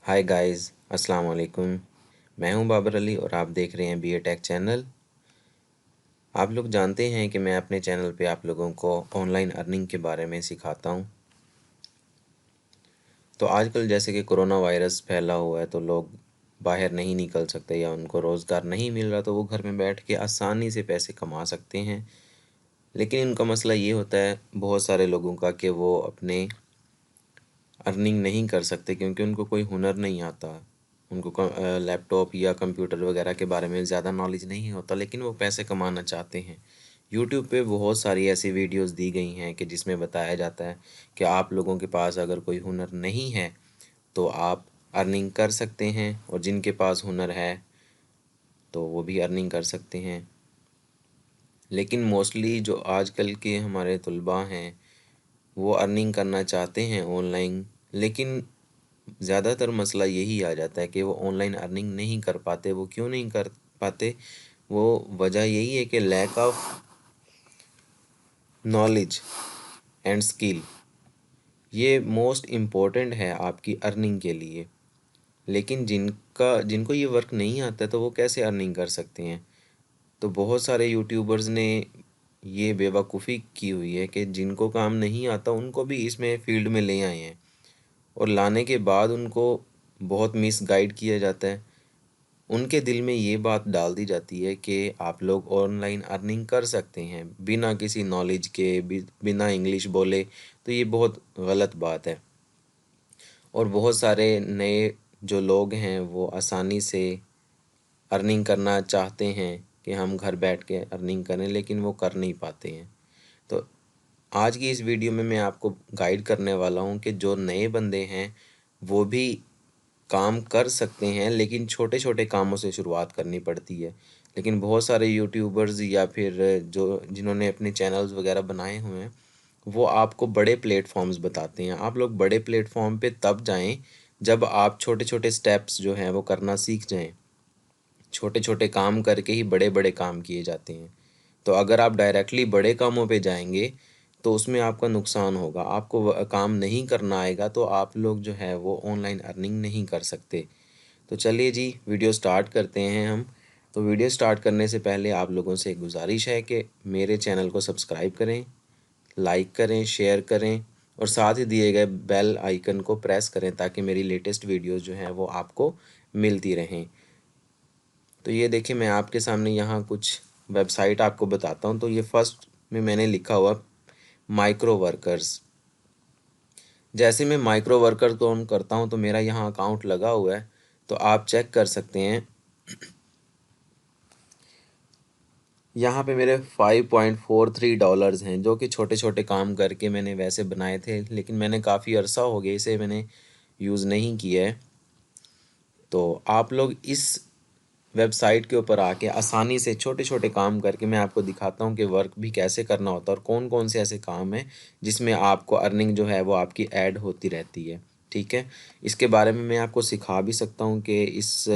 Hi guys, अस्सलाम वालेकुम। मैं हूं बाबर अली और आप देख रहे हैं बी ए टेक चैनल। आप लोग जानते हैं कि मैं अपने चैनल पे आप लोगों को ऑनलाइन अर्निंग के बारे में सिखाता हूं। तो आजकल जैसे कि कोरोना वायरस फैला हुआ है तो लोग बाहर नहीं निकल सकते या उनको रोज़गार नहीं मिल रहा, तो वो घर में बैठ के आसानी से पैसे कमा सकते हैं। लेकिन इनका मसला ये होता है बहुत सारे लोगों का कि वो अपने अर्निंग नहीं कर सकते क्योंकि उनको कोई हुनर नहीं आता। उनको लैपटॉप या कंप्यूटर वगैरह के बारे में ज़्यादा नॉलेज नहीं होता, लेकिन वो पैसे कमाना चाहते हैं। यूट्यूब पे बहुत सारी ऐसी वीडियोस दी गई हैं कि जिसमें बताया जाता है कि आप लोगों के पास अगर कोई हुनर नहीं है तो आप अर्निंग कर सकते हैं, और जिनके पास हुनर है तो वो भी अर्निंग कर सकते हैं। लेकिन मोस्टली जो आजकल के हमारे तलबा हैं वो अर्निंग करना चाहते हैं ऑनलाइन, लेकिन ज़्यादातर मसला यही आ जाता है कि वो ऑनलाइन अर्निंग नहीं कर पाते। वो क्यों नहीं कर पाते? वो वजह यही है कि lack of knowledge and skill. ये मोस्ट इम्पोर्टेंट है आपकी अर्निंग के लिए। लेकिन जिनको ये वर्क नहीं आता तो वो कैसे अर्निंग कर सकते हैं? तो बहुत सारे यूट्यूबर्स ने ये बेवकूफ़ी की हुई है कि जिनको काम नहीं आता उनको भी इसमें फील्ड में ले आए हैं, और लाने के बाद उनको बहुत मिसगाइड किया जाता है। उनके दिल में ये बात डाल दी जाती है कि आप लोग ऑनलाइन अर्निंग कर सकते हैं बिना किसी नॉलेज के, बिना इंग्लिश बोले। तो ये बहुत गलत बात है। और बहुत सारे नए जो लोग हैं वो आसानी से अर्निंग करना चाहते हैं कि हम घर बैठ के अर्निंग करें, लेकिन वो कर नहीं पाते हैं। तो आज की इस वीडियो में मैं आपको गाइड करने वाला हूँ कि जो नए बंदे हैं वो भी काम कर सकते हैं, लेकिन छोटे छोटे कामों से शुरुआत करनी पड़ती है। लेकिन बहुत सारे यूट्यूबर्स या फिर जो जिन्होंने अपने चैनल्स वगैरह बनाए हुए हैं वो आपको बड़े प्लेटफॉर्म्स बताते हैं। आप लोग बड़े प्लेटफॉर्म पे तब जाएं जब आप छोटे छोटे स्टेप्स जो हैं वो करना सीख जाएं। छोटे छोटे काम करके ही बड़े बड़े काम किए जाते हैं। तो अगर आप डायरेक्टली बड़े कामों पे जाएंगे तो उसमें आपका नुकसान होगा। आपको काम नहीं करना आएगा तो आप लोग जो है वो ऑनलाइन अर्निंग नहीं कर सकते। तो चलिए जी, वीडियो स्टार्ट करते हैं हम। तो वीडियो स्टार्ट करने से पहले आप लोगों से एक गुजारिश है कि मेरे चैनल को सब्सक्राइब करें, लाइक करें, शेयर करें, और साथ ही दिए गए बेल आइकन को प्रेस करें ताकि मेरी लेटेस्ट वीडियोस जो हैं वो आपको मिलती रहें। तो ये देखिए, मैं आपके सामने यहाँ कुछ वेबसाइट आपको बताता हूँ। तो ये फर्स्ट में मैंने लिखा हुआ माइक्रो वर्कर्स। जैसे मैं माइक्रो वर्कर को ऑन करता हूँ तो मेरा यहाँ अकाउंट लगा हुआ है। तो आप चेक कर सकते हैं, यहाँ पे मेरे $5.43 हैं जो कि छोटे छोटे काम करके मैंने वैसे बनाए थे, लेकिन मैंने काफ़ी अरसा हो गया इसे मैंने यूज़ नहीं किया है। तो आप लोग इस वेबसाइट के ऊपर आके आसानी से छोटे छोटे काम करके मैं आपको दिखाता हूँ कि वर्क भी कैसे करना होता है और कौन कौन से ऐसे काम हैं जिसमें आपको अर्निंग जो है वो आपकी ऐड होती रहती है। ठीक है, इसके बारे में मैं आपको सिखा भी सकता हूँ कि इस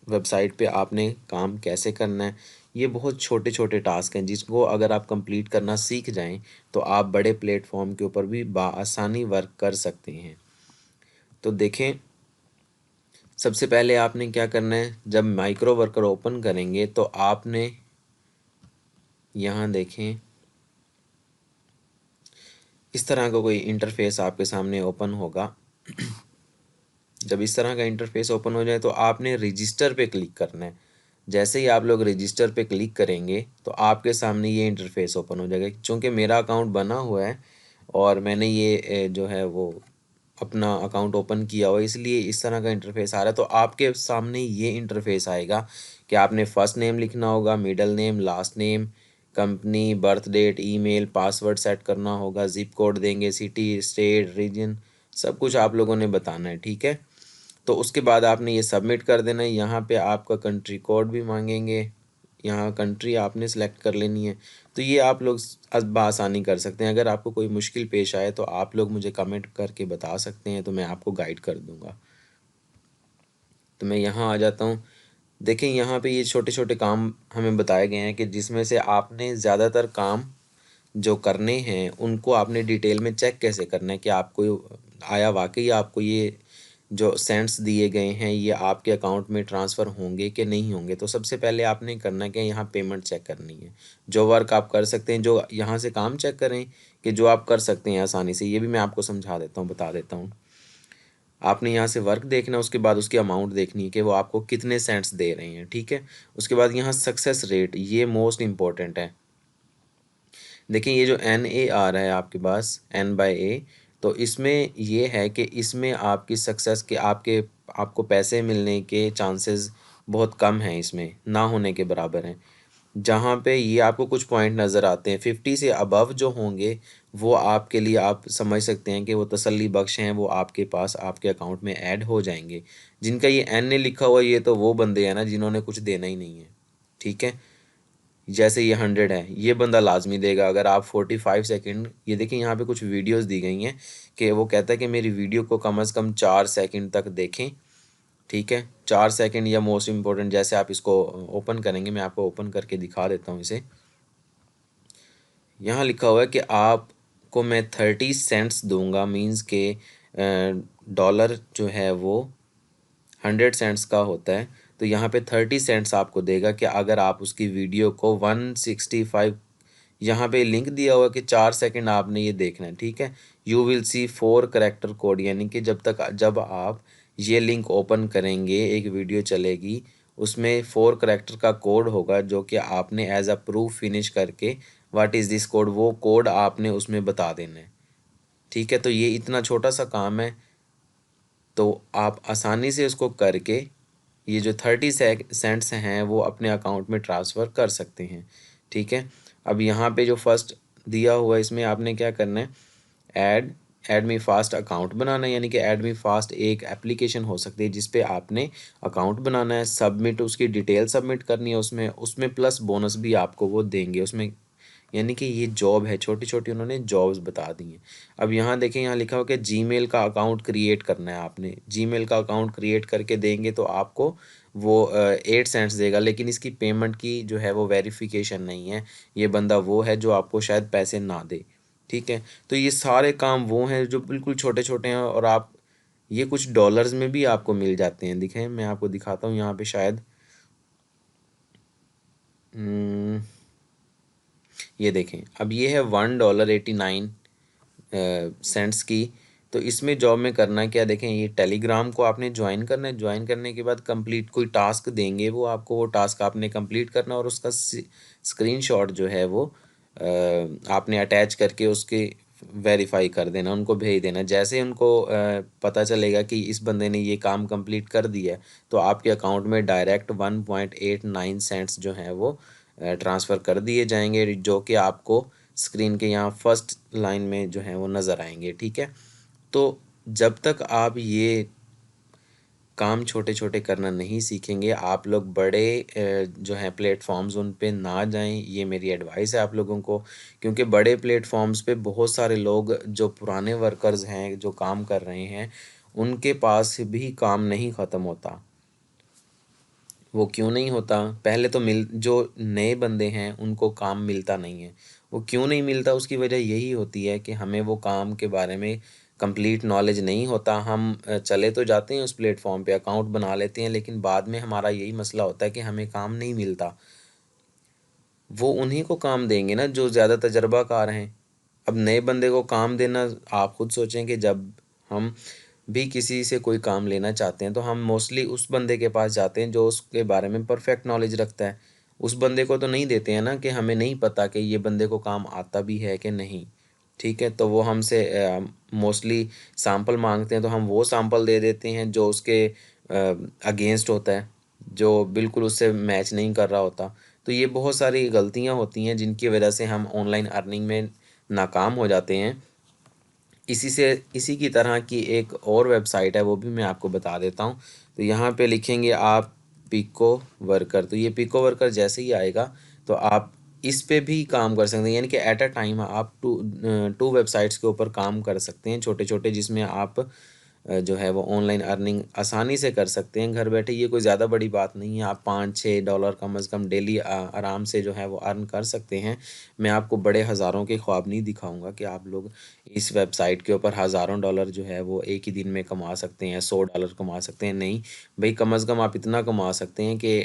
वेबसाइट पे आपने काम कैसे करना है। ये बहुत छोटे छोटे टास्क हैं जिसको अगर आप कंप्लीट करना सीख जाएं तो आप बड़े प्लेटफॉर्म के ऊपर भी आसानी वर्क कर सकते हैं। तो देखें, सबसे पहले आपने क्या करना है, जब माइक्रो वर्कर ओपन करेंगे तो आपने यहाँ देखें इस तरह का कोई इंटरफेस आपके सामने ओपन होगा। जब इस तरह का इंटरफेस ओपन हो जाए तो आपने रजिस्टर पे क्लिक करना है। जैसे ही आप लोग रजिस्टर पे क्लिक करेंगे तो आपके सामने ये इंटरफेस ओपन हो जाएगा। क्योंकि मेरा अकाउंट बना हुआ है और मैंने ये जो है वो अपना अकाउंट ओपन किया हुआ, इसलिए इस तरह का इंटरफेस आ रहा है। तो आपके सामने ये इंटरफेस आएगा कि आपने फर्स्ट नेम लिखना होगा, middle name, last name, company, birth date, email, password set करना होगा, ज़िप कोड देंगे, सिटी, स्टेट, रीजन, सब कुछ आप लोगों ने बताना है। ठीक है, तो उसके बाद आपने ये सबमिट कर देना है। यहाँ पे आपका कंट्री कोड भी मांगेंगे, यहाँ कंट्री आपने सेलेक्ट कर लेनी है। तो ये आप लोग आसानी कर सकते हैं। अगर आपको कोई मुश्किल पेश आए तो आप लोग मुझे कमेंट करके बता सकते हैं, तो मैं आपको गाइड कर दूंगा। तो मैं यहाँ आ जाता हूँ। देखें, यहाँ पे ये छोटे छोटे काम हमें बताए गए हैं कि जिसमें से आपने ज़्यादातर काम जो करने हैं उनको आपने डिटेल में चेक कैसे करना है कि आपको आया वाकई आपको ये जो सेंट्स दिए गए हैं ये आपके अकाउंट में ट्रांसफ़र होंगे कि नहीं होंगे। तो सबसे पहले आपने करना क्या है, यहाँ पेमेंट चेक करनी है। जो वर्क आप कर सकते हैं, जो यहाँ से काम चेक करें कि जो आप कर सकते हैं आसानी से, ये भी मैं आपको समझा देता हूँ, बता देता हूँ। आपने यहाँ से वर्क देखना है, उसके बाद उसकी अमाउंट देखनी है कि वो आपको कितने सेंट्स दे रहे हैं, ठीक है। उसके बाद यहाँ सक्सेस रेट, ये मोस्ट इम्पॉर्टेंट है। देखिए ये जो NA आ रहा है आपके पास, N/A, तो इसमें ये है कि इसमें आपकी सक्सेस के आपको पैसे मिलने के चांसेस बहुत कम हैं, इसमें ना होने के बराबर हैं। जहाँ पे ये आपको कुछ पॉइंट नज़र आते हैं 50 से अबव जो होंगे, वो आपके लिए आप समझ सकते हैं कि वो तसल्ली बख्श हैं, वो आपके पास आपके अकाउंट में ऐड हो जाएंगे। जिनका ये NA लिखा हुआ है, ये तो वो बंदे हैं ना जिन्होंने कुछ देना ही नहीं है, ठीक है। जैसे ये 100 है, ये बंदा लाजमी देगा। अगर आप 45 सेकंड, ये देखिए यहाँ पे कुछ वीडियोस दी गई हैं कि वो कहता है कि मेरी वीडियो को कम से कम 4 सेकंड तक देखें, ठीक है। 4 सेकंड, या मोस्ट इम्पोर्टेंट, जैसे आप इसको ओपन करेंगे, मैं आपको ओपन करके दिखा देता हूँ इसे। यहाँ लिखा हुआ है कि आपको मैं 30 सेंट्स दूंगा, मीन्स के डॉलर जो है वो 100 सेंट्स का होता है। तो यहाँ पे 30 सेंट्स आपको देगा कि अगर आप उसकी वीडियो को 165, यहाँ पे लिंक दिया हुआ कि 4 सेकंड आपने ये देखना है, ठीक है। You will see 4 character code, यानी कि जब आप ये लिंक ओपन करेंगे, एक वीडियो चलेगी, उसमें 4 कैरेक्टर का कोड होगा जो कि आपने एज अ प्रूफ फिनिश करके व्हाट इज़ दिस कोड, वो कोड आपने उसमें बता देना है, ठीक है। तो ये इतना छोटा सा काम है, तो आप आसानी से इसको करके ये जो 30 सेंट्स हैं वो अपने अकाउंट में ट्रांसफ़र कर सकते हैं, ठीक है। अब यहाँ पे जो फर्स्ट दिया हुआ है, इसमें आपने क्या करना है, add add me fast account बनाना है। यानी कि ऐड मी फास्ट एक एप्लीकेशन हो सकती है जिस पे आपने अकाउंट बनाना है, सबमिट, उसकी डिटेल सबमिट करनी है, उसमें उसमें प्लस बोनस भी आपको वो देंगे उसमें। यानी कि ये जॉब है, छोटी छोटी उन्होंने जॉब्स बता दी हैं। अब यहाँ देखें, यहाँ लिखा हो कि जीमेल का अकाउंट क्रिएट करना है आपने। जीमेल का अकाउंट क्रिएट करके देंगे तो आपको वो 8 सेंट्स देगा, लेकिन इसकी पेमेंट की जो है वो वेरिफिकेशन नहीं है। ये बंदा वो है जो आपको शायद पैसे ना दे, ठीक है। तो ये सारे काम वो हैं जो बिल्कुल छोटे छोटे हैं, और आप ये कुछ डॉलर्स में भी आपको मिल जाते हैं। दिखें, मैं आपको दिखाता हूँ यहाँ पे शायद, हम्म, ये देखें, अब ये है $1.89 की। तो इसमें जॉब में करना क्या, देखें, ये टेलीग्राम को आपने ज्वाइन करना है। ज्वाइन करने के बाद कंप्लीट कोई टास्क देंगे, वो आपको वो टास्क आपने कंप्लीट करना, और उसका स्क्रीनशॉट जो है वो आपने अटैच करके उसके वेरीफाई कर देना, उनको भेज देना। जैसे उनको पता चलेगा कि इस बंदे ने ये काम कंप्लीट कर दिया है, तो आपके अकाउंट में डायरेक्ट 1.89 सेंट्स जो हैं वो ट्रांसफ़र कर दिए जाएंगे, जो कि आपको स्क्रीन के यहाँ फर्स्ट लाइन में जो है वो नज़र आएंगे, ठीक है। तो जब तक आप ये काम छोटे छोटे करना नहीं सीखेंगे, आप लोग बड़े जो हैं प्लेटफॉर्म्स उन पे ना जाएं, ये मेरी एडवाइस है आप लोगों को। क्योंकि बड़े प्लेटफॉर्म्स पे बहुत सारे लोग जो पुराने वर्कर्स हैं जो काम कर रहे हैं, उनके पास भी काम नहीं ख़त्म होता। वो क्यों नहीं होता, पहले तो जो नए बंदे हैं उनको काम मिलता नहीं है। वो क्यों नहीं मिलता, उसकी वजह यही होती है कि हमें वो काम के बारे में कंप्लीट नॉलेज नहीं होता। हम चले तो जाते हैं उस प्लेटफॉर्म पे, अकाउंट बना लेते हैं, लेकिन बाद में हमारा यही मसला होता है कि हमें काम नहीं मिलता। वो उन्हीं को काम देंगे ना जो ज़्यादा तजर्बाकार हैं। अब नए बंदे को काम देना, आप खुद सोचें कि जब हम भी किसी से कोई काम लेना चाहते हैं तो हम मोस्टली उस बंदे के पास जाते हैं जो उसके बारे में परफेक्ट नॉलेज रखता है। उस बंदे को तो नहीं देते हैं ना, कि हमें नहीं पता कि ये बंदे को काम आता भी है कि नहीं, ठीक है। तो वो हमसे मोस्टली सैंपल मांगते हैं, तो हम वो सैंपल दे देते हैं जो उसके अगेंस्ट होता है, जो बिल्कुल उससे मैच नहीं कर रहा होता। तो ये बहुत सारी गलतियां होती हैं जिनकी वजह से हम ऑनलाइन अर्निंग में नाकाम हो जाते हैं। इसी की तरह की एक और वेबसाइट है, वो भी मैं आपको बता देता हूँ। तो यहाँ पे लिखेंगे आप पिको वर्कर, तो ये पिको वर्कर जैसे ही आएगा तो आप इस पे भी काम कर सकते हैं। यानी कि एट अ टाइम आप टू वेबसाइट्स के ऊपर काम कर सकते हैं छोटे छोटे, जिसमें आप जो है वो ऑनलाइन अर्निंग आसानी से कर सकते हैं घर बैठे। ये कोई ज़्यादा बड़ी बात नहीं है, आप $5-6 कम से कम डेली आराम से जो है वो अर्न कर सकते हैं। मैं आपको बड़े हज़ारों के ख्वाब नहीं दिखाऊंगा कि आप लोग इस वेबसाइट के ऊपर हज़ारों डॉलर जो है वो एक ही दिन में कमा सकते हैं, $100 कमा सकते हैं। नहीं भाई, कम से कम आप इतना कमा सकते हैं कि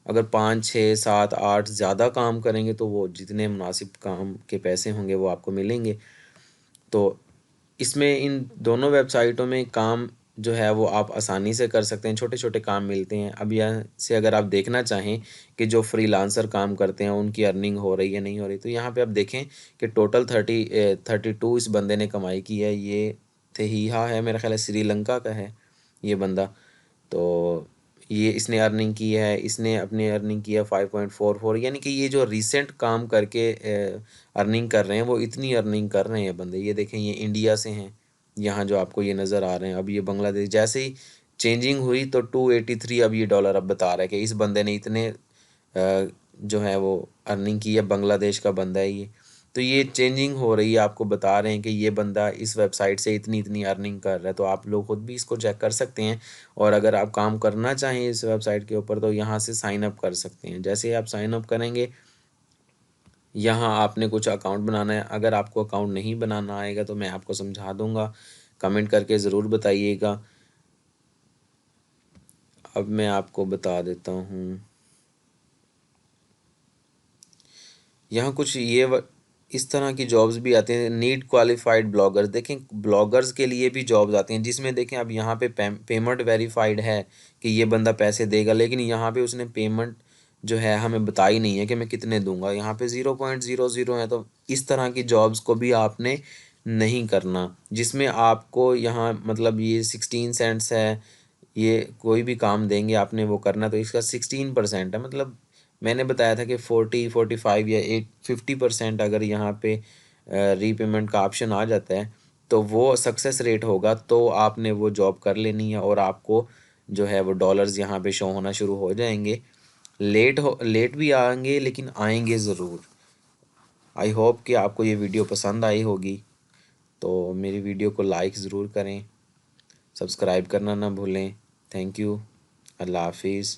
अगर 5 6 7 8 ज़्यादा काम करेंगे तो वो जितने मुनासिब काम के पैसे होंगे वो आपको मिलेंगे। तो इसमें इन दोनों वेबसाइटों में काम जो है वो आप आसानी से कर सकते हैं, छोटे-छोटे काम मिलते हैं। अब यहाँ से अगर आप देखना चाहें कि जो फ्रीलांसर काम करते हैं उनकी अर्निंग हो रही है, नहीं हो रही, तो यहाँ पे आप देखें कि टोटल 32 इस बंदे ने कमाई की है। ये थेहीहा है, मेरा ख़्याल है श्रीलंका का है ये बंदा। तो ये इसने अर्निंग की है, इसने अपनी अर्निंग की है 5.44, यानी कि ये जो रीसेंट काम करके अर्निंग कर रहे हैं वो इतनी अर्निंग कर रहे हैं बंदे। ये देखें, ये इंडिया से हैं, यहाँ जो आपको ये नज़र आ रहे हैं। अब ये बांग्लादेश जैसे ही चेंजिंग हुई तो 283 अब ये डॉलर अब बता रहा है कि इस बंदे ने इतने जो है वो अर्निंग की है, बांग्लादेश का बंदा है ये। तो ये चेंजिंग हो रही है, आपको बता रहे हैं कि ये बंदा इस वेबसाइट से इतनी इतनी अर्निंग कर रहा है। तो आप लोग खुद भी इसको चेक कर सकते हैं, और अगर आप काम करना चाहें इस वेबसाइट के ऊपर तो यहाँ से साइन अप कर सकते हैं। जैसे ही आप साइन अप करेंगे, यहाँ आपने कुछ अकाउंट बनाना है। अगर आपको अकाउंट नहीं बनाना आएगा तो मैं आपको समझा दूंगा, कमेंट करके ज़रूर बताइएगा। अब मैं आपको बता देता हूँ, यहाँ कुछ इस तरह की जॉब्स भी आती हैं। नीड क्वालिफाइड ब्लॉगर्स, देखें ब्लॉगर्स के लिए भी जॉब्स आती हैं, जिसमें देखें अब यहाँ पे पेमेंट वेरीफाइड है कि ये बंदा पैसे देगा, लेकिन यहाँ पे उसने पेमेंट जो है हमें बताई नहीं है कि मैं कितने दूंगा। यहाँ पे 0.00 है। तो इस तरह की जॉब्स को भी आपने नहीं करना, जिसमें आपको यहाँ मतलब ये 16 सेंट्स है, ये कोई भी काम देंगे आपने वो करना, तो इसका 16% है। मतलब मैंने बताया था कि 40 45 या 50% अगर यहाँ पे रीपेमेंट का ऑप्शन आ जाता है तो वो सक्सेस रेट होगा, तो आपने वो जॉब कर लेनी है और आपको जो है वो डॉलर्स यहाँ पे शो होना शुरू हो जाएंगे। लेट भी आएंगे, लेकिन आएंगे ज़रूर। आई होप कि आपको ये वीडियो पसंद आई होगी। तो मेरी वीडियो को लाइक ज़रूर करें, सब्सक्राइब करना ना भूलें। Thank you. अल्लाह हाफिज़।